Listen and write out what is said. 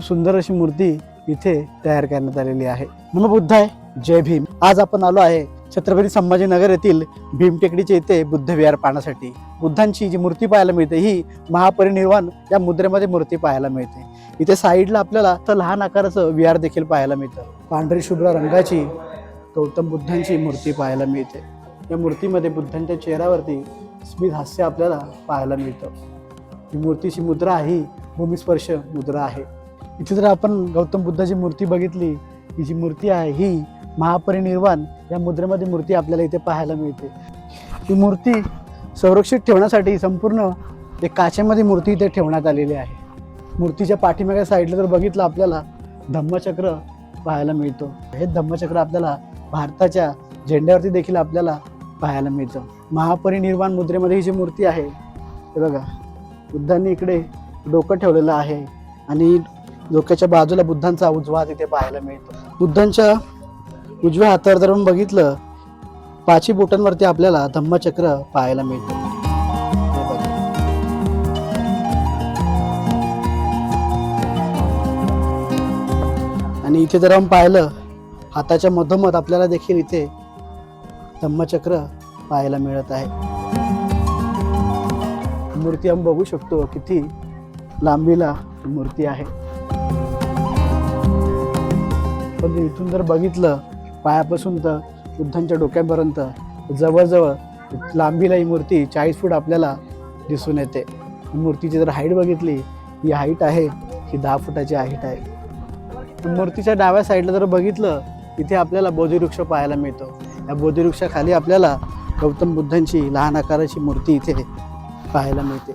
सुंदर अशी मूर्ती इथे तयार करण्यात आलेली आहे। नमो बुद्धाय, जय भीम। आज आपण आलो आहे छत्रपती संभाजीनगर येथील भीमटेकडीच्या इथे बुद्ध विहार पाहण्यासाठी। बुद्धांची जी मूर्ती पाहायला मिळते ही महापरिनिर्वाण या मुद्रेमध्ये मूर्ती पाहायला मिळते। इथे साईडला आपल्याला तर लहान आकाराचं विहार देखील पाहायला मिळतं। पांढरी शुभ्र रंगाची गौतम बुद्धांची मूर्ती पाहायला मिळते। या मूर्तीमध्ये बुद्धांच्या चेहऱ्यावरती स्मित हास्य आपल्याला पाहायला मिळतं। ही मूर्तीची मुद्रा ही भूमिस्पर्श मुद्रा आहे। इथे जर आपण गौतम बुद्धाची मूर्ती बघितली, ही जी मूर्ती आहे ही महापरिनिर्वाण या मुद्रेमध्ये मूर्ती आपल्याला इथे पाहायला मिळते। ही मूर्ती संरक्षित ठेवण्यासाठी संपूर्ण एक काचेमध्ये मूर्ती इथे ठेवण्यात आलेली आहे। मूर्तीच्या पाठीमागे साईडला जर बघितलं आपल्याला धम्मचक्र पाहायला मिळतो। हे धम्मचक्र आपल्याला भारताच्या झेंड्यावरती देखील आपल्याला पाहायला मिळतं। महापरिनिर्वाण मुद्रेमध्ये ही जी मूर्ती आहे हे बघा, बुद्धांनी इकडे डोकं ठेवलेलं आहे आणि डोक्याच्या बाजूला बुद्धांचा उजवा हात इथे पाहायला मिळतो। बुद्धांच्या उजव्या हातावर जर आपण बघितलं, 5 बोटांवरती आपल्याला धम्मचक्र पाहायला मिळतं। आणि इथे जर आपण पाहिलं, हाताच्या मधोमध आपल्याला देखील इथे धम्मचक्र पाहायला मिळत आहे। मूर्ती आपण बघू शकतो किती लांबीला मूर्ती आहे। पण इथून जर बघितलं पायापासून तर बुद्धांच्या डोक्यापर्यंत जवळजवळ लांबीला ही मूर्ती 40 फूट आपल्याला दिसून येते। मूर्तीची जर हाईट बघितली, ही हाईट आहे ही 10 फुटाची हाईट आहे। मूर्तीच्या डाव्या साईडला जर बघितलं, इथे आपल्याला बोधिवृक्ष पाहायला मिळतो। या बोधिवृक्षाखाली आपल्याला गौतम बुद्धांची लहान आकाराची मूर्ती इथे पाहायला मिळते।